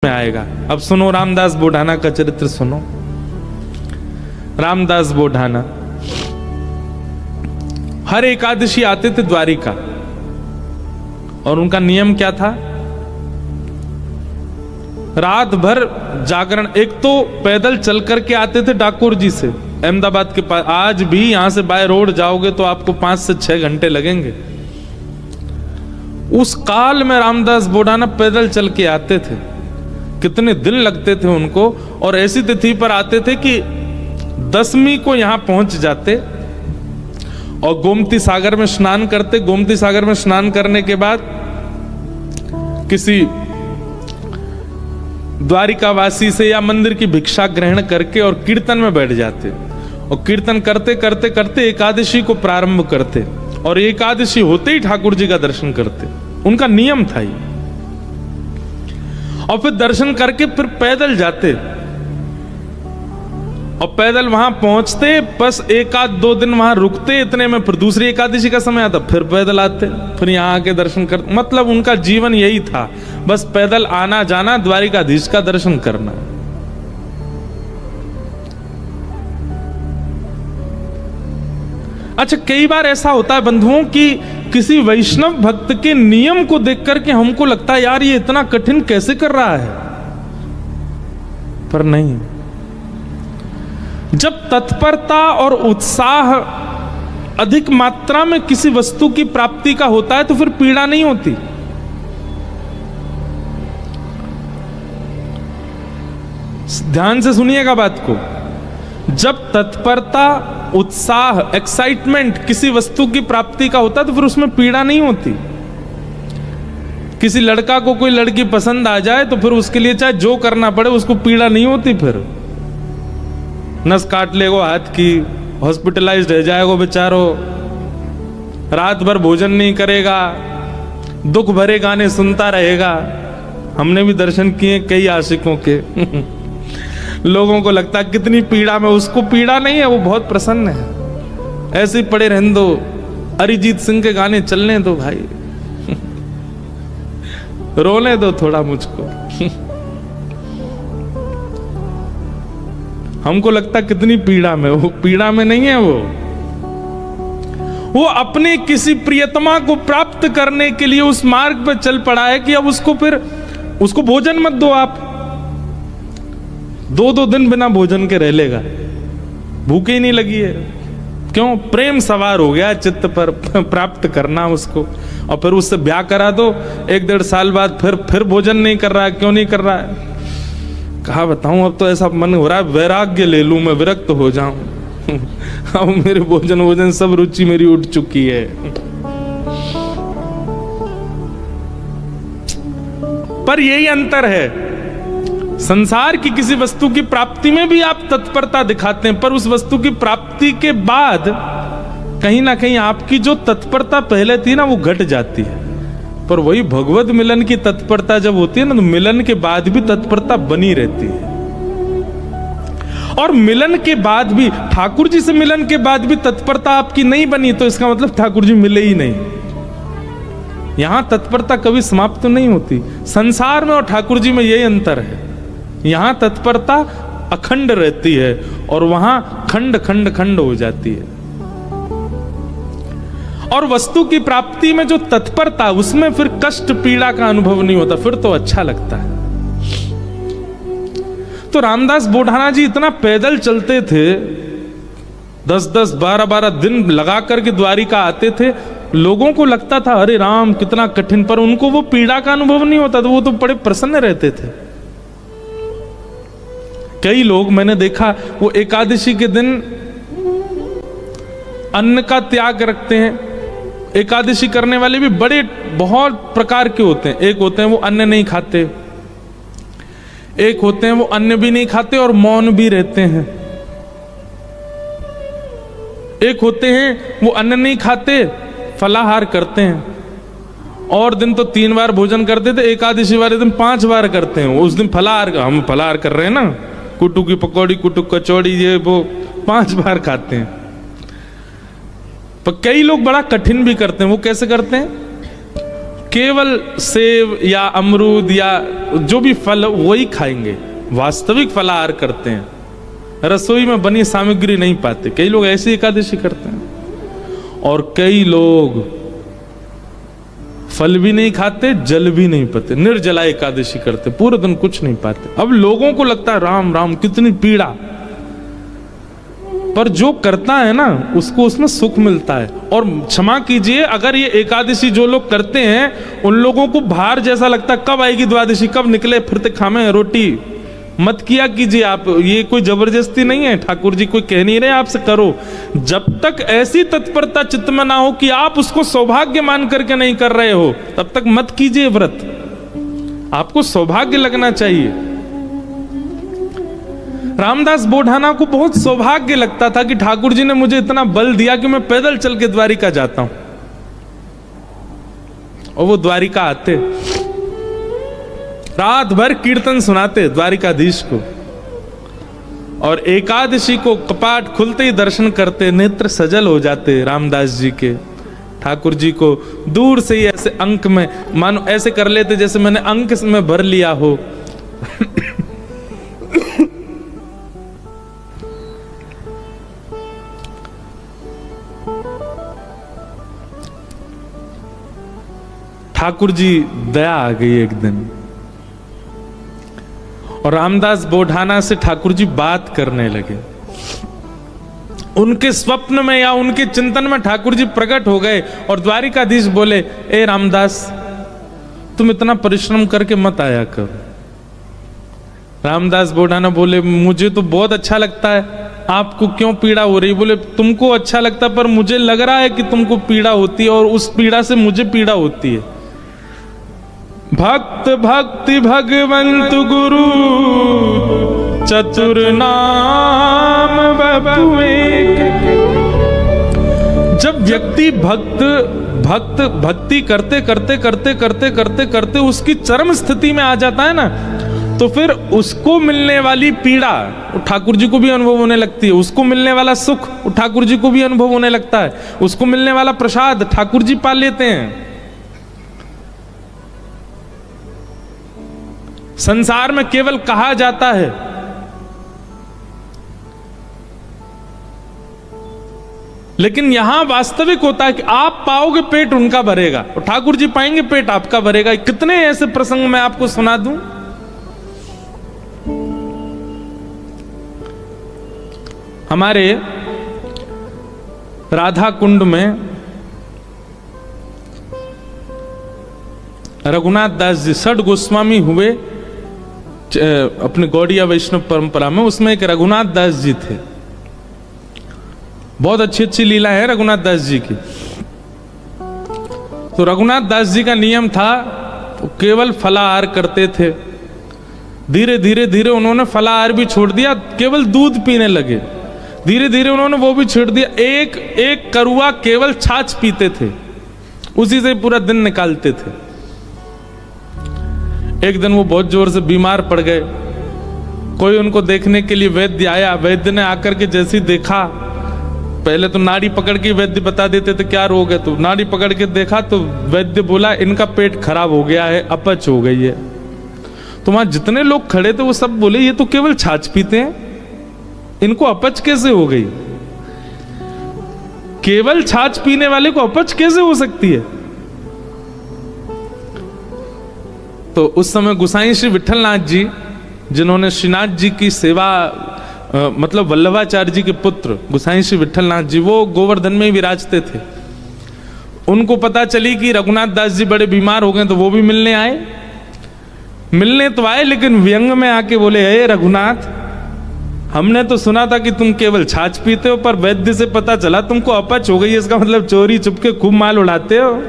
में आएगा। अब सुनो रामदास बोढ़ाना का चरित्र सुनो। रामदास बोढ़ाना हर एकादशी आते थे द्वारिका, और उनका नियम क्या था? रात भर जागरण। एक तो पैदल चल करके आते थे डाकोर जी से अहमदाबाद के पास। आज भी यहां से बाय रोड जाओगे तो आपको 5 से 6 घंटे लगेंगे। उस काल में रामदास बोढ़ाना पैदल चल के आते थे। कितने दिन लगते थे उनको, और ऐसी तिथि पर आते थे कि 10वीं को यहां पहुंच जाते और गोमती सागर में स्नान करते। गोमती सागर में स्नान करने के बाद किसी द्वारिकावासी से या मंदिर की भिक्षा ग्रहण करके और कीर्तन में बैठ जाते, और कीर्तन करते करते करते एकादशी को प्रारंभ करते, और एकादशी होते ही ठाकुर जी का दर्शन करते। उनका नियम था ये। और फिर दर्शन करके फिर पैदल जाते, और पैदल वहां पहुंचते, बस 1-2 दिन वहां रुकते। इतने में फिर दूसरी एकादशी का समय आता, फिर पैदल आते, फिर यहां आके दर्शन करते। मतलब उनका जीवन यही था, बस पैदल आना जाना, द्वारिकाधीश का दर्शन करना। अच्छा, कई बार ऐसा होता है बंधुओं कि किसी वैष्णव भक्त के नियम को देख करके हमको लगता है यार ये इतना कठिन कैसे कर रहा है, पर नहीं। जब तत्परता और उत्साह अधिक मात्रा में किसी वस्तु की प्राप्ति का होता है तो फिर पीड़ा नहीं होती। ध्यान से सुनिएगा बात को। जब तत्परता, उत्साह, एक्साइटमेंट किसी वस्तु की प्राप्ति का होता है तो फिर उसमें पीड़ा नहीं होती। किसी लड़का को कोई लड़की पसंद आ जाए तो फिर उसके लिए चाहे जो करना पड़े उसको पीड़ा नहीं होती। फिर नस काट लेगो हाथ की, हॉस्पिटलाइज्ड रह जाएगो बेचारो, रात भर भोजन नहीं करेगा, दुख भरे गाने सुनता रहेगा। हमने भी दर्शन किए कई आशिकों के लोगों को लगता है कितनी पीड़ा में, उसको पीड़ा नहीं है, वो बहुत प्रसन्न है। ऐसे ही पड़े रहने दो, अरिजीत सिंह के गाने चलने दो भाई रोने दो थोड़ा मुझको हमको लगता कितनी पीड़ा में, वो पीड़ा में नहीं है। वो अपने किसी प्रियतमा को प्राप्त करने के लिए उस मार्ग पर चल पड़ा है कि अब उसको भोजन मत दो। आप 2-2 दिन बिना भोजन के रह लेगा, भूखे ही नहीं लगी है। क्यों? प्रेम सवार हो गया चित्त पर, प्राप्त करना उसको। और फिर उससे ब्याह करा दो, 1-1.5 साल बाद फिर भोजन नहीं कर रहा है। क्यों नहीं कर रहा है? कहा बताऊं, अब तो ऐसा मन हो रहा है वैराग्य ले लूं, मैं विरक्त हो जाऊं अब मेरे भोजन सब रुचि मेरी उठ चुकी है। पर यही अंतर है, संसार की किसी वस्तु की प्राप्ति में भी आप तत्परता दिखाते हैं, पर उस वस्तु की प्राप्ति के बाद कहीं ना कहीं आपकी जो तत्परता पहले थी ना वो घट जाती है। पर वही भगवत मिलन की तत्परता जब होती है ना, तो मिलन के बाद भी तत्परता बनी रहती है। और मिलन के बाद भी, ठाकुर जी से मिलन के बाद भी तत्परता आपकी नहीं बनी तो इसका मतलब ठाकुर जी मिले ही नहीं। यहां तत्परता कभी समाप्त नहीं होती। संसार में और ठाकुर जी में यही अंतर है। यहां तत्परता अखंड रहती है और वहां खंड खंड खंड हो जाती है। और वस्तु की प्राप्ति में जो तत्परता, उसमें फिर कष्ट पीड़ा का अनुभव नहीं होता, फिर तो अच्छा लगता है। तो रामदास बोढ़ाना जी इतना पैदल चलते थे, 10-10, 12-12 दिन लगा करके द्वारिका आते थे। लोगों को लगता था अरे राम कितना कठिन, पर उनको वो पीड़ा का अनुभव नहीं होता था, वो तो बड़े प्रसन्न रहते थे। कई लोग मैंने देखा वो एकादशी के दिन अन्न का त्याग रखते हैं। एकादशी करने वाले भी बहुत प्रकार के होते हैं। एक होते हैं वो अन्न नहीं खाते, एक होते हैं वो अन्न भी नहीं खाते और मौन भी रहते हैं, एक होते हैं वो अन्न नहीं खाते फलाहार करते हैं। और दिन तो 3 बार भोजन करते थे, एकादशी वाले दिन 5 बार करते हैं। उस दिन फलाहार, हम फलाहार कर रहे हैं ना, कुटू की पकौड़ी, कुटू कचौड़ी, ये वो 5 बार खाते हैं। पर कई लोग बड़ा कठिन भी करते हैं। वो कैसे करते हैं? केवल सेब या अमरूद या जो भी फल वही खाएंगे, वास्तविक फलाहार करते हैं, रसोई में बनी सामग्री नहीं पाते। कई लोग ऐसी एकादशी करते हैं और कई लोग फल भी नहीं खाते, जल भी नहीं पीते, निर्जला एकादशी करते, पूरे दिन कुछ नहीं पाते। अब लोगों को लगता है राम राम कितनी पीड़ा, पर जो करता है ना उसको उसमें सुख मिलता है। और क्षमा कीजिए, अगर ये एकादशी जो लोग करते हैं उन लोगों को भार जैसा लगता है, कब आएगी द्वादशी, कब निकले फिरते खामे रोटी, मत किया कीजिए आप। ये कोई जबरदस्ती नहीं है, ठाकुर जी कोई कह नहीं रहे आपसे करो। जब तक ऐसी तत्परता चित्त में ना हो कि आप उसको सौभाग्य मान करके नहीं कर रहे हो, तब तक मत कीजिए व्रत। आपको सौभाग्य लगना चाहिए। रामदास बोढ़ाना को बहुत सौभाग्य लगता था कि ठाकुर जी ने मुझे इतना बल दिया कि मैं पैदल चल के द्वारिका जाता हूं। और वो द्वारिका आते, रात भर कीर्तन सुनाते द्वारिकाधीश को, और एकादशी को कपाट खुलते ही दर्शन करते, नेत्र सजल हो जाते रामदास जी के। ठाकुर जी को दूर से ही ऐसे अंक में, मानो ऐसे कर लेते जैसे मैंने अंक में भर लिया हो। ठाकुर जी दया आ गई एक दिन, और रामदास बोढ़ाना से ठाकुर जी बात करने लगे। उनके स्वप्न में या उनके चिंतन में ठाकुर जी प्रकट हो गए और द्वारिकाधीश बोले, ए रामदास तुम इतना परिश्रम करके मत आया करो। रामदास बोढ़ाना बोले, मुझे तो बहुत अच्छा लगता है, आपको क्यों पीड़ा हो रही? बोले, तुमको अच्छा लगता पर मुझे लग रहा है कि तुमको पीड़ा होती है, और उस पीड़ा से मुझे पीड़ा होती है। भक्त भक्ति भगवंत गुरु चतुर नाम बपु एक। जब व्यक्ति भक्ति करते करते करते करते करते करते उसकी चरम स्थिति में आ जाता है ना, तो फिर उसको मिलने वाली पीड़ा ठाकुर जी को भी अनुभव होने लगती है, उसको मिलने वाला सुख ठाकुर जी को भी अनुभव होने लगता है, उसको मिलने वाला प्रसाद ठाकुर जी पा लेते हैं। संसार में केवल कहा जाता है, लेकिन यहां वास्तविक होता है कि आप पाओगे पेट उनका भरेगा और ठाकुर जी पाएंगे पेट आपका भरेगा। कितने ऐसे प्रसंग मैं आपको सुना दूं। हमारे राधा कुंड में रघुनाथ दास जी षड गोस्वामी हुए अपने गौड़िया वैष्णव परंपरा में, उसमें एक रघुनाथ दास जी थे। बहुत अच्छी अच्छी लीला है रघुनाथ दास जी की। तो रघुनाथ दास जी का नियम था, तो केवल फलाहार करते थे। धीरे धीरे धीरे उन्होंने फलाहार भी छोड़ दिया, केवल दूध पीने लगे। धीरे धीरे उन्होंने वो भी छोड़ दिया, एक एक करुआ केवल छाछ पीते थे, उसी से पूरा दिन निकालते थे। एक दिन वो बहुत जोर से बीमार पड़ गए। कोई उनको देखने के लिए वैद्य आया। वैद्य ने आकर के जैसे ही देखा, पहले तो नाड़ी पकड़ के वैद्य बता देते थे क्या रोग है, तो नाड़ी पकड़ के देखा तो वैद्य बोला, इनका पेट खराब हो गया है, अपच हो गई है। तो वहां जितने लोग खड़े थे वो सब बोले, ये तो केवल छाछ पीते हैं, इनको अपच कैसे हो गई? केवल छाछ पीने वाले को अपच कैसे हो सकती है? तो उस समय गोसाई श्री विठलनाथ जी, जिन्होंने श्रीनाथ जी की सेवा, मतलब वल्लभाचार्य जी के पुत्र गोसाई श्री विठलनाथ जी, वो गोवर्धन में ही विराजते थे। उनको पता चली कि रघुनाथ दास जी बड़े बीमार हो गए, तो वो भी मिलने आए। मिलने तो आए, लेकिन व्यंग में आके बोले, हे रघुनाथ, हमने तो सुना था कि तुम केवल छाछ पीते हो, पर वैद्य से पता चला तुमको अपच हो गई है। इसका मतलब चोरी चुपके खूब माल उड़ाते हो,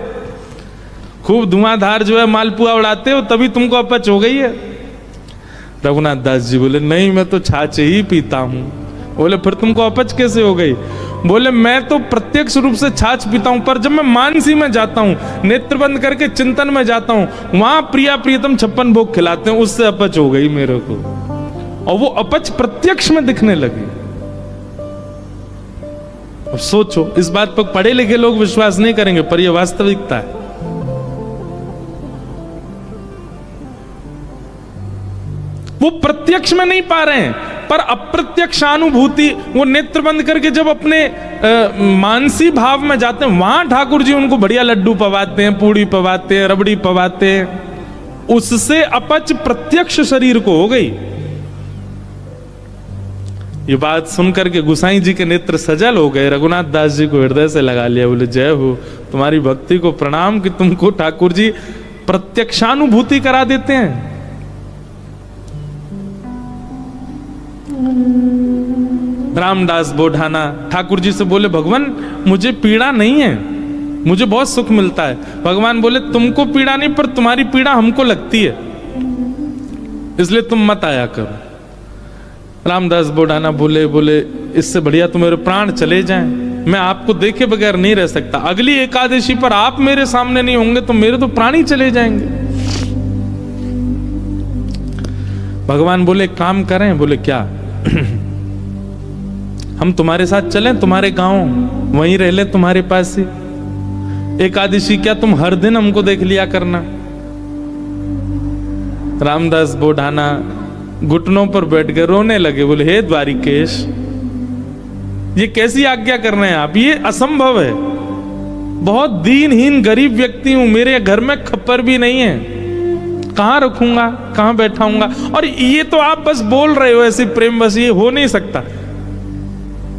खूब धुआंधार जो है मालपुआ उड़ाते हो, तभी तुमको अपच हो गई है। रघुनाथ दास जी बोले, नहीं मैं तो छाछ ही पीता हूं। बोले, फिर तुमको अपच कैसे हो गई? बोले, मैं तो प्रत्यक्ष रूप से छाछ पीता हूं, पर जब मैं मानसी में जाता हूं, नेत्र बंद करके चिंतन में जाता हूं, वहां प्रिया प्रियतम 56 भोग खिलाते हैं, उससे अपच हो गई मेरे को। और वो अपच प्रत्यक्ष में दिखने लगी। अब सोचो, इस बात पर पढ़े लिखे लोग विश्वास नहीं करेंगे, पर यह वास्तविकता है। वो प्रत्यक्ष में नहीं पा रहे हैं, पर अप्रत्यक्षानुभूति, वो नेत्र बंद करके जब अपने मानसी भाव में जाते हैं, वहां ठाकुर जी उनको बढ़िया लड्डू पवाते हैं, पूड़ी पवाते हैं, रबड़ी पवाते हैं। उससे अपच प्रत्यक्ष शरीर को हो गई। ये बात सुनकर के गुसाई जी के नेत्र सजल हो गए। रघुनाथ दास जी को हृदय से लगा लिया, बोले जय हो, तुम्हारी भक्ति को प्रणाम कि तुमको ठाकुर जी प्रत्यक्षानुभूति करा देते हैं। रामदास बोढ़ाना ठाकुर जी से बोले, भगवान मुझे पीड़ा नहीं है, मुझे बहुत सुख मिलता है। भगवान बोले, तुमको पीड़ा नहीं, पर तुम्हारी पीड़ा हमको लगती है, इसलिए तुम मत आया करो। रामदास बोढ़ाना बोले इससे बढ़िया तो मेरे प्राण चले जाएं, मैं आपको देखे बगैर नहीं रह सकता। अगली एकादशी पर आप मेरे सामने नहीं होंगे तो मेरे तो प्राण ही चले जाएंगे। भगवान बोले, काम करें? बोले क्या? हम तुम्हारे साथ चलें, तुम्हारे गांव, वहीं रह ले, तुम्हारे पास ही। एकादशी क्या तुम हर दिन हमको देख लिया करना। रामदास बोढ़ाना घुटनों पर बैठ कर रोने लगे, बोले, हे द्वारिकेश, ये कैसी आज्ञा कर रहे हैं आप? ये असंभव है। बहुत दीनहीन गरीब व्यक्ति हूं, मेरे घर में खप्पर भी नहीं है, कहां रखूंगा, कहां बैठाऊंगा? और ये तो आप बस बोल रहे हो ऐसे प्रेम, बस ये हो नहीं सकता।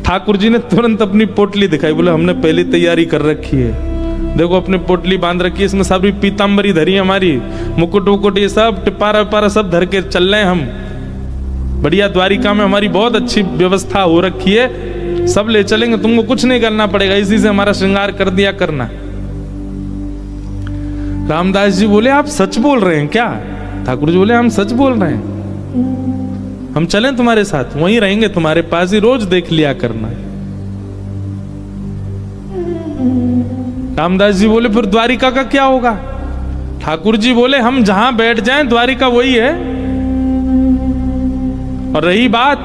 ठाकुर जी ने तुरंत अपनी पोटली दिखाई, बोले, हमने पहले तैयारी कर रखी है, देखो अपनी पोटली बांध रखी है, इसमें सारी पीतांबरी धरी हमारी, मुकुट वुकुट ये सब टिपारा विपारा सब धर के चल रहे हैं हम। बढ़िया द्वारिका में हमारी बहुत अच्छी व्यवस्था हो रखी है, सब ले चलेंगे, तुमको कुछ नहीं करना पड़ेगा, इसी से हमारा श्रृंगार कर दिया करना। रामदास जी बोले, आप सच बोल रहे हैं क्या? ठाकुर जी बोले, हम सच बोल रहे हैं, हम चलें तुम्हारे साथ, वहीं रहेंगे, तुम्हारे पास ही, रोज देख लिया करना। रामदास जी बोले, फिर द्वारिका का क्या होगा? ठाकुर जी बोले, हम जहां बैठ जाएं द्वारिका वही है। और रही बात,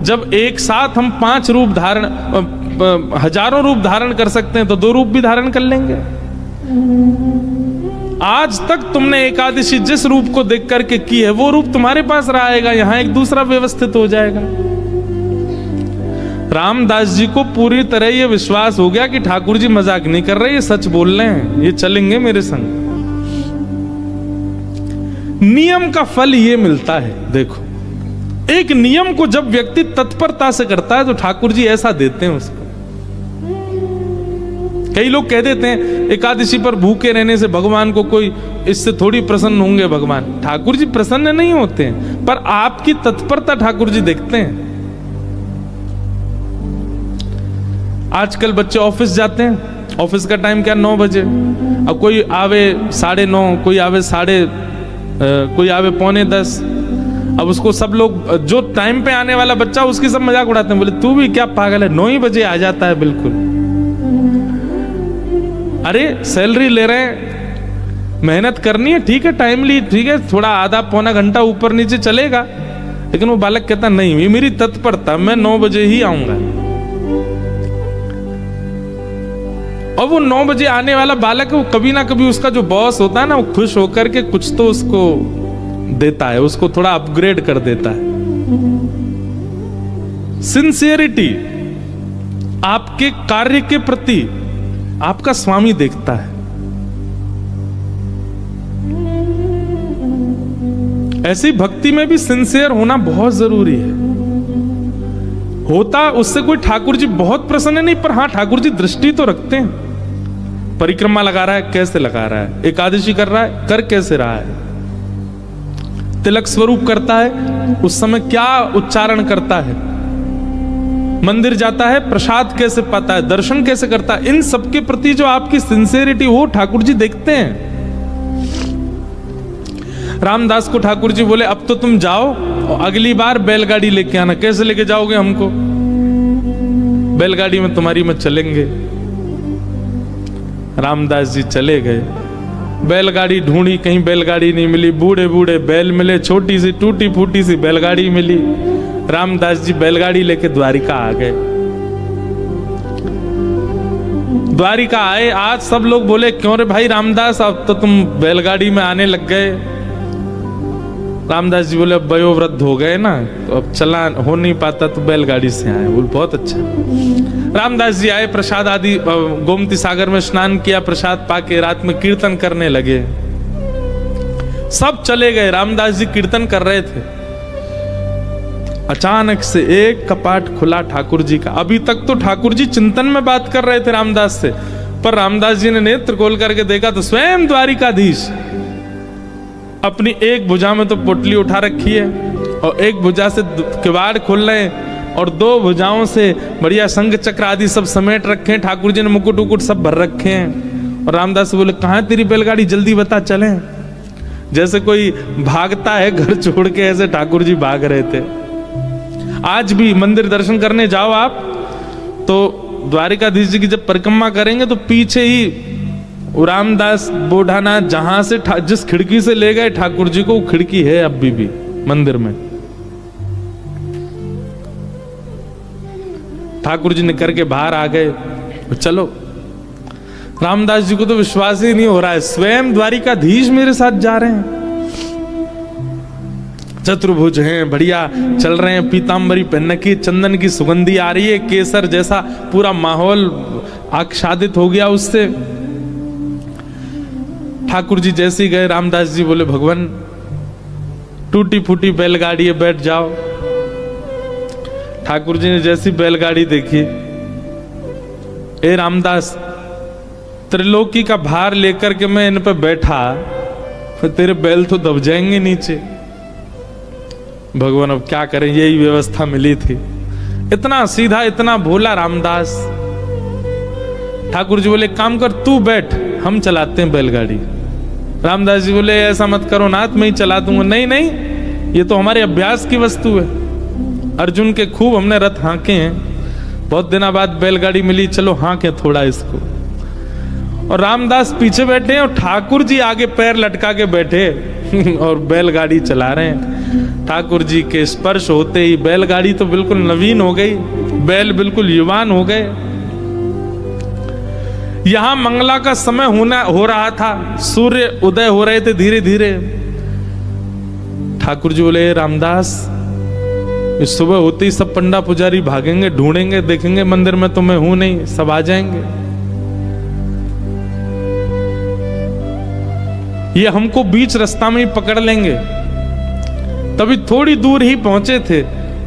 जब एक साथ हम 5 रूप धारण, हजारों रूप धारण कर सकते हैं, तो 2 रूप भी धारण कर लेंगे। आज तक तुमने एकादशी जिस रूप को देख करके की है, वो रूप तुम्हारे पास रहेगा, यहां एक दूसरा व्यवस्थित हो जाएगा। रामदास जी को पूरी तरह ये विश्वास हो गया कि ठाकुर जी मजाक नहीं कर रहे, ये सच बोल रहे हैं, ये चलेंगे मेरे संग। नियम का फल ये मिलता है। देखो, एक नियम को जब व्यक्ति तत्परता से करता है तो ठाकुर जी ऐसा देते हैं उसको। कई लोग कह देते हैं एकादशी पर भूखे रहने से भगवान को कोई, इससे थोड़ी प्रसन्न होंगे भगवान। ठाकुर जी प्रसन्न नहीं होते हैं, पर आपकी तत्परता ठाकुर जी देखते हैं। आजकल बच्चे ऑफिस जाते हैं, ऑफिस का टाइम क्या 9 बजे, अब कोई आवे 9:30, कोई आवे कोई आवे 9:45। अब उसको सब लोग, जो टाइम पे आने वाला बच्चा, उसकी सब मजाक उड़ाते हैं, बोले तू भी क्या पागल है, 9 ही बजे आ जाता है बिल्कुल। अरे सैलरी ले रहे हैं, मेहनत करनी है, ठीक है, टाइमली, ठीक है, थोड़ा आधा पौना घंटा ऊपर नीचे चलेगा, लेकिन वो बालक कहता नहीं, ये मेरी तत्परता, मैं 9 बजे ही आऊंगा। और वो 9 बजे आने वाला बालक, वो कभी ना कभी उसका जो बॉस होता है ना, वो खुश होकर के कुछ तो उसको देता है, उसको थोड़ा अपग्रेड कर देता है। सिंसियरिटी आपके कार्य के प्रति आपका स्वामी देखता है। ऐसी भक्ति में भी सिंसियर होना बहुत जरूरी है। होता उससे कोई ठाकुर जी बहुत प्रसन्न नहीं, पर हां ठाकुर जी दृष्टि तो रखते हैं। परिक्रमा लगा रहा है, कैसे लगा रहा है, एकादशी कर रहा है, कर कैसे रहा है, तिलक स्वरूप करता है, उस समय क्या उच्चारण करता है, मंदिर जाता है, प्रसाद कैसे पाता है, दर्शन कैसे करता है, इन सब के प्रति जो आपकी सिंसियरिटी, वो ठाकुर जी देखते हैं। रामदास को ठाकुर जी बोले, अब तो तुम जाओ, अगली बार बैलगाड़ी लेके आना। कैसे लेके जाओगे हमको? बैलगाड़ी में तुम्हारी में चलेंगे। रामदास जी चले गए, बैलगाड़ी ढूंढी, कहीं बैलगाड़ी नहीं मिली, बूढ़े बूढ़े बैल मिले, छोटी सी टूटी फूटी सी बैलगाड़ी मिली। रामदास जी बैलगाड़ी लेके द्वारिका आ गए। द्वारिका आए, आज सब लोग बोले, क्यों रे भाई रामदास, अब तो तुम बैलगाड़ी में आने लग गए। रामदास जी बोले अब वयोवृद्ध हो गए ना, तो अब चला हो नहीं पाता तो बैलगाड़ी से आए। बोले बहुत अच्छा। रामदास जी आए, प्रसाद आदि गोमती सागर में स्नान किया, प्रसाद पाके रात में कीर्तन करने लगे। सब चले गए, रामदास जी कीर्तन कर रहे थे। अचानक से एक कपाट खुला ठाकुर जी का। अभी तक तो ठाकुर जी चिंतन में बात कर रहे थे रामदास से, पर रामदास जी ने नेत्र खोल करके देखा तो स्वयं द्वारिकाधीश अपनी एक भुजा में तो पोटली उठा रखी है और एक भुजा से किवाड़ खोल रहे हैं और दो भुजाओं से बढ़िया संग चक्र आदि सब समेट रखे हैं। ठाकुर जी ने मुकुट उकुट सब भर रखे हैं। और रामदास बोले कहाँ तेरी बैलगाड़ी, जल्दी बता चलें। जैसे कोई भागता है घर छोड़ के, ऐसे ठाकुर जी भाग रहे थे। आज भी मंदिर दर्शन करने जाओ आप तो द्वारिकाधीश जी की जब परिक्रमा करेंगे तो पीछे ही रामदास बोढ़ानाथ जहां से जिस खिड़की से ले गए ठाकुर जी को, वो खिड़की है अभी भी मंदिर में। ठाकुर जी निकल के बाहर आ गए। चलो, रामदास जी को तो विश्वास ही नहीं हो रहा है, स्वयं द्वारिकाधीश मेरे साथ जा रहे हैं। चतुर्भुज हैं, बढ़िया चल रहे हैं, पीतांबरी पहन की, चंदन की सुगंधी आ रही है, केसर जैसा पूरा माहौल आच्छादित हो गया उससे। ठाकुर जी जैसे ही गए, रामदास जी बोले भगवान टूटी फूटी बैलगाड़ी है, बैठ जाओ। ठाकुर जी ने जैसी बैलगाड़ी देखी, ए रामदास त्रिलोकी का भार लेकर के मैं इन पे बैठा, फिर तेरे बैल तो दब जाएंगे नीचे। भगवान अब क्या करें, यही व्यवस्था मिली थी। इतना सीधा, इतना भोला रामदास। ठाकुर जी बोले काम कर, तू बैठ, हम चलाते हैं बैलगाड़ी। रामदास जी बोले ऐसा मत करो नाथ, मैं ही चला दूंगा। नहीं नहीं, ये तो हमारे अभ्यास की वस्तु है। अर्जुन के खूब हमने रथ हाँके हैं, बहुत दिनों बाद बैलगाड़ी मिली, चलो हाँके थोड़ा इसको। और रामदास पीछे बैठे हैं और ठाकुर जी आगे पैर लटका के बैठे और बैलगाड़ी चला रहे हैं। ठाकुर जी के स्पर्श होते ही बैलगाड़ी तो बिल्कुल नवीन हो गई, बैल बिल्कुल युवान हो गए। यहां मंगला का समय हो रहा था, सूर्य उदय हो रहे थे धीरे धीरे। ठाकुर जी बोले रामदास, इस सुबह होते ही सब पंडा पुजारी भागेंगे, ढूंढेंगे, देखेंगे मंदिर में तो मैं हूं नहीं, सब आ जाएंगे। ये हमको बीच रास्ता में ही पकड़ लेंगे। तभी थोड़ी दूर ही पहुंचे थे,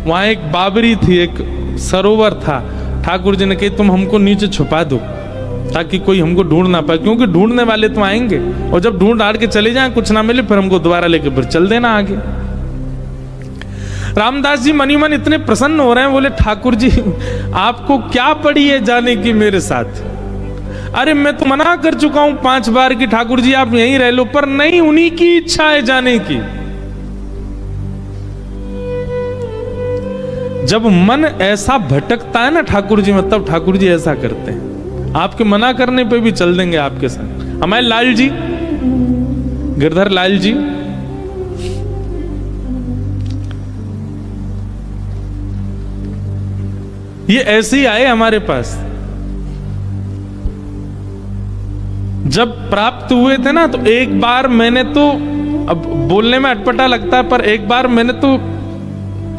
वहां एक बाबरी थी, एक सरोवर था। ठाकुर जी ने कही तुम हमको नीचे छुपा दो ताकि कोई हमको ढूंढ ना पाए, क्योंकि ढूंढने वाले तो आएंगे और जब ढूंढ डाल के चले जाएं, कुछ ना मिले, फिर हमको दोबारा लेके फिर चल देना आगे। रामदास जी मनी मन इतने प्रसन्न हो रहे हैं, बोले ठाकुर जी आपको क्या पड़ी है जाने की मेरे साथ? अरे मैं तो मना कर चुका हूं 5 बार कि ठाकुर जी आप यहीं रह लो, पर नहीं, उन्हीं की इच्छा है जाने की। जब मन ऐसा भटकता है ना ठाकुर जी में, तब ठाकुर जी ऐसा करते हैं, आपके मना करने पे भी चल देंगे आपके साथ। हमारे लाल जी, गिरधर लाल जी, ये ऐसे ही आए हमारे पास। जब प्राप्त हुए थे ना, तो एक बार मैंने तो, अब बोलने में अटपटा लगता है, पर एक बार मैंने तो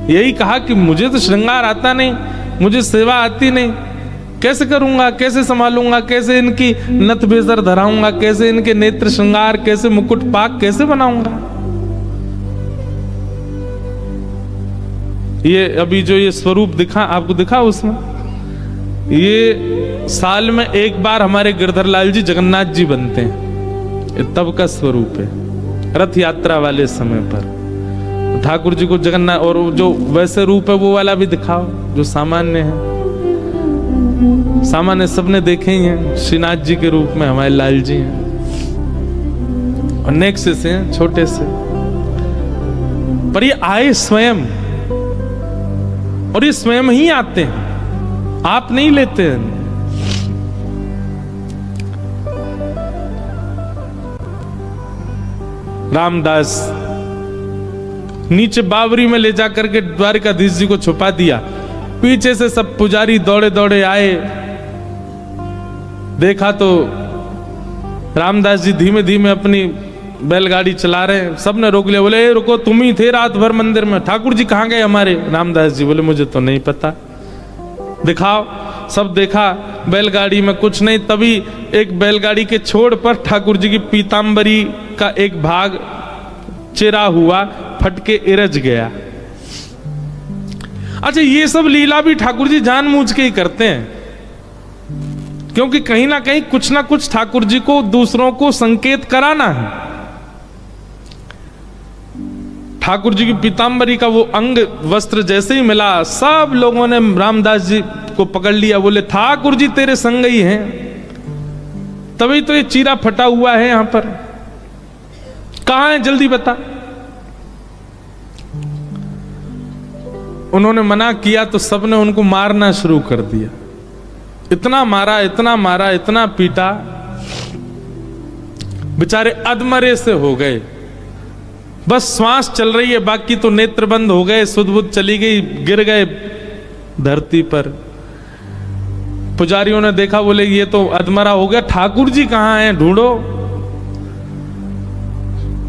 यही कहा कि मुझे तो श्रृंगार आता नहीं, मुझे सेवा आती नहीं, कैसे करूंगा, कैसे संभालूंगा, कैसे इनकी नथ बेसर धराऊंगा, कैसे इनके नेत्र श्रृंगार, कैसे मुकुट पाक कैसे बनाऊंगा। ये अभी जो ये स्वरूप दिखा आपको, दिखा उसमें, ये साल में एक बार हमारे गिरधर लाल जी जगन्नाथ जी बनते हैं, ये तब का स्वरूप है, रथ यात्रा वाले समय पर। ठाकुर जी को जगन्नाथ, और जो वैसे रूप है वो वाला भी दिखाओ जो सामान्य है। सामान्य सबने देखे ही हैं, श्रीनाथ जी के रूप में हमारे लाल जी हैं, और नेक्स्ट से हैं, छोटे से, पर ये आए स्वयं, और ये स्वयं ही आते हैं, आप नहीं लेते हैं। रामदास नीचे बावरी में ले जाकर के द्वारिकाधीश जी को छुपा दिया। पीछे से सब पुजारी दौड़े दौड़े आए, देखा तो रामदास जी धीमे धीमे अपनी बैलगाड़ी चला रहे हैं, सबने रोक लिया, बोले ए रुको, तुम ही थे रात भर मंदिर में, ठाकुर जी कहाँ गए हमारे? रामदास जी बोले मुझे तो नहीं पता, दिखाओ। सब देखा, बैलगाड़ी में कुछ नहीं। तभी एक बैलगाड़ी के छोड़ पर ठाकुर जी की पीतांबरी का एक भाग चिरा हुआ, फट के इरज गया। अच्छा, ये सब लीला भी ठाकुर जी जानबूझ के ही करते हैं, क्योंकि कहीं ना कहीं कुछ ना कुछ ठाकुर जी को दूसरों को संकेत कराना है। ठाकुर जी की पीतांबरी का वो अंग वस्त्र जैसे ही मिला, सब लोगों ने रामदास जी को पकड़ लिया, बोले ठाकुर जी तेरे संग ही हैं, तभी तो ये चीरा फटा हुआ है यहां पर, कहां है जल्दी बता। उन्होंने मना किया तो सबने उनको मारना शुरू कर दिया, इतना मारा, इतना मारा, इतना पीटा, बेचारे अधमरे से हो गए, बस श्वास चल रही है, बाकी तो नेत्र बंद हो गए, सुध बुध चली गई, गिर गए धरती पर। पुजारियों ने देखा, बोले ये तो अधमरा हो गया, ठाकुर जी कहां हैं, ढूंढो।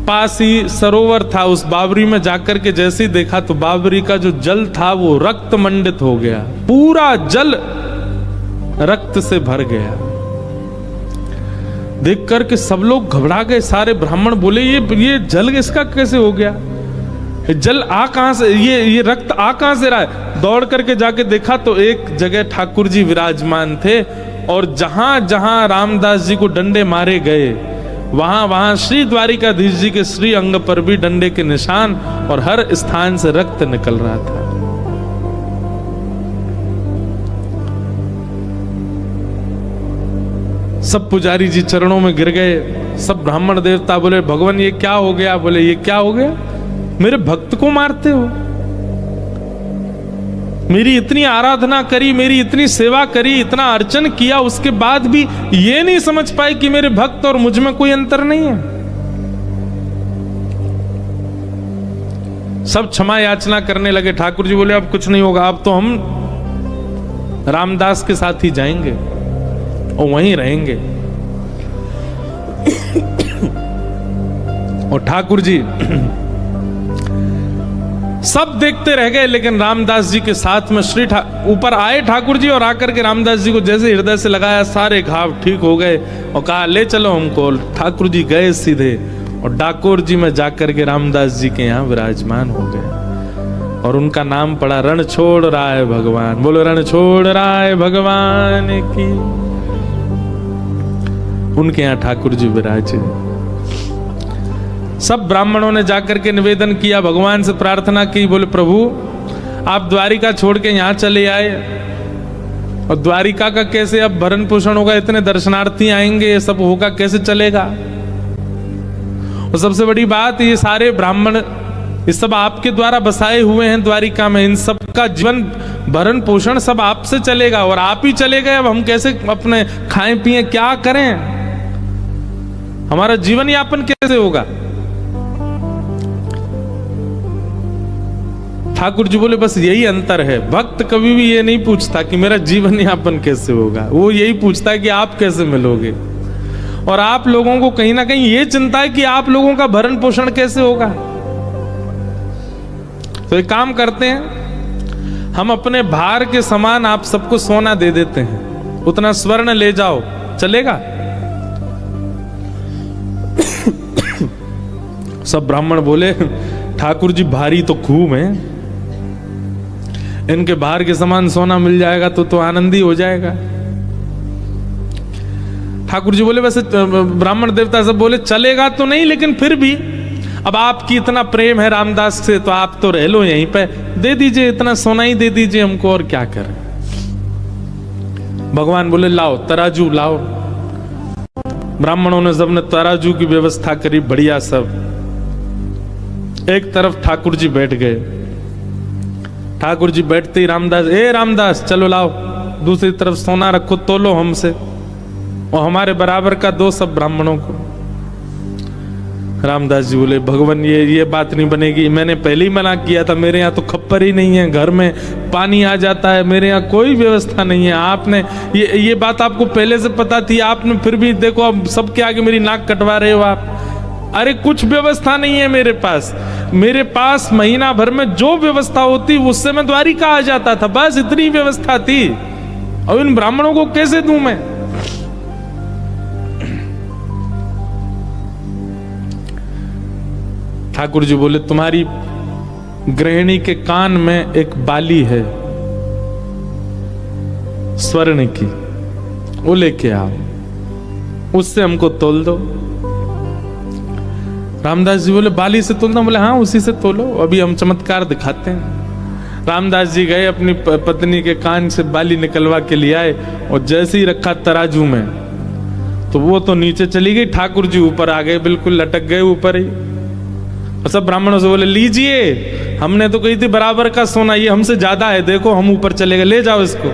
पास ही सरोवर था, उस बावरी में जाकर के जैसे ही देखा तो बावरी का जो जल था वो रक्त मंडित हो गया, पूरा जल रक्त से भर गया। देख करके सब लोग घबरा गए, सारे ब्राह्मण बोले ये जल इसका कैसे हो गया, जल आ कहां से, ये रक्त आ कहां से रहा है। दौड़ करके जाके देखा तो एक जगह ठाकुर जी विराजमान थे, और जहां जहां रामदास जी को डंडे मारे गए वहां वहां श्री द्वारिकाधीश जी के श्री अंग पर भी डंडे के निशान, और हर स्थान से रक्त निकल रहा था। सब पुजारी जी चरणों में गिर गए, सब ब्राह्मण देवता बोले भगवान ये क्या हो गया, बोले ये क्या हो गया, मेरे भक्त को मारते हो, मेरी इतनी आराधना करी, मेरी इतनी सेवा करी, इतना अर्चन किया, उसके बाद भी ये नहीं समझ पाए कि मेरे भक्त और मुझ में कोई अंतर नहीं है। सब क्षमा याचना करने लगे। ठाकुर जी बोले अब कुछ नहीं होगा, अब तो हम रामदास के साथ ही जाएंगे और वहीं रहेंगे। और ठाकुर जी सब देखते रह गए, लेकिन रामदास जी के साथ में ऊपर आए ठाकुर जी, और आकर के रामदास जी को जैसे हृदय से लगाया, सारे घाव ठीक हो गए, और कहा ले चलो हमको। ठाकुर जी गए सीधे और डाकोर जी में जाकर के रामदास जी के यहाँ विराजमान हो गए, और उनका नाम पड़ा रण छोड़ राय भगवान। बोलो रण छोड़ राय भगवान की। उनके यहाँ ठाकुर जी विराजे। सब ब्राह्मणों ने जाकर के निवेदन किया, भगवान से प्रार्थना की, बोले प्रभु आप द्वारिका छोड़ के यहाँ चले आए, और द्वारिका का कैसे अब भरण पोषण होगा, इतने दर्शनार्थी आएंगे, ये सब होगा कैसे चलेगा। और सबसे बड़ी बात, ये सारे ब्राह्मण ये सब आपके द्वारा बसाए हुए हैं द्वारिका में, इन सब का जीवन भरण पोषण सब आपसे चलेगा, और आप ही चले गए, अब हम कैसे अपने खाएं पिए, क्या करें, हमारा जीवन यापन कैसे होगा। ठाकुर जी बोले बस यही अंतर है, भक्त कभी भी ये नहीं पूछता कि मेरा जीवन यापन कैसे होगा, वो यही पूछता है कि आप कैसे मिलोगे। और आप लोगों को कहीं ना कहीं ये चिंता है कि आप लोगों का भरण पोषण कैसे होगा। तो एक काम करते हैं, हम अपने भार के समान आप सबको सोना दे देते हैं, उतना स्वर्ण ले जाओ, चलेगा। सब ब्राह्मण बोले ठाकुर जी भारी तो खूब है, इनके भार के समान सोना मिल जाएगा तो आनंद ही हो जाएगा। ठाकुर जी बोले वैसे ब्राह्मण देवता सब बोले चलेगा तो नहीं, लेकिन फिर भी अब आपकी इतना प्रेम है रामदास से, तो आप तो रह लो यहीं पे, दे दीजिए, इतना सोना ही दे दीजिए हमको, और क्या करें। भगवान बोले लाओ तराजू लाओ। ब्राह्मणों ने सबने तराजू की व्यवस्था करी, बढ़िया सब। एक तरफ ठाकुर जी बैठ गए, ठाकुर जी बैठते ही रामदास चलो लाओ, दूसरी तरफ सोना रखो, तोलो हमसे, और हमारे बराबर का दो सब ब्राह्मणों को। रामदास जी बोले भगवान ये बात नहीं बनेगी, मैंने पहले ही मना किया था, मेरे यहाँ तो खप्पर ही नहीं है, घर में पानी आ जाता है, मेरे यहाँ कोई व्यवस्था नहीं है। आपने ये बात आपको पहले से पता थी, आपने फिर भी देखो अब सबके आगे मेरी नाक कटवा रहे हो आप। अरे कुछ व्यवस्था नहीं है मेरे पास महीना भर में जो व्यवस्था होती उससे मैं द्वारिका आ जाता था, बस इतनी व्यवस्था थी। और इन ब्राह्मणों को कैसे दूं मैं? ठाकुर जी बोले तुम्हारी गृहिणी के कान में एक बाली है स्वर्ण की, वो लेके आओ, उससे हमको तोल दो। रामदास जी बोले बाली से तोलना? बोले हाँ उसी से तोलो, अभी हम चमत्कार दिखाते हैं। रामदास जी गए अपनी पत्नी के कान से बाली निकलवा के लिए आए और जैसे ही रखा तराजू में तो वो तो नीचे चली गई, ठाकुर जी ऊपर आ गए, बिल्कुल लटक गए ऊपर ही। और सब ब्राह्मणों से बोले लीजिए, हमने तो कही थी बराबर का सोना, ये हमसे ज्यादा है, देखो हम ऊपर चले गए, ले जाओ इसको।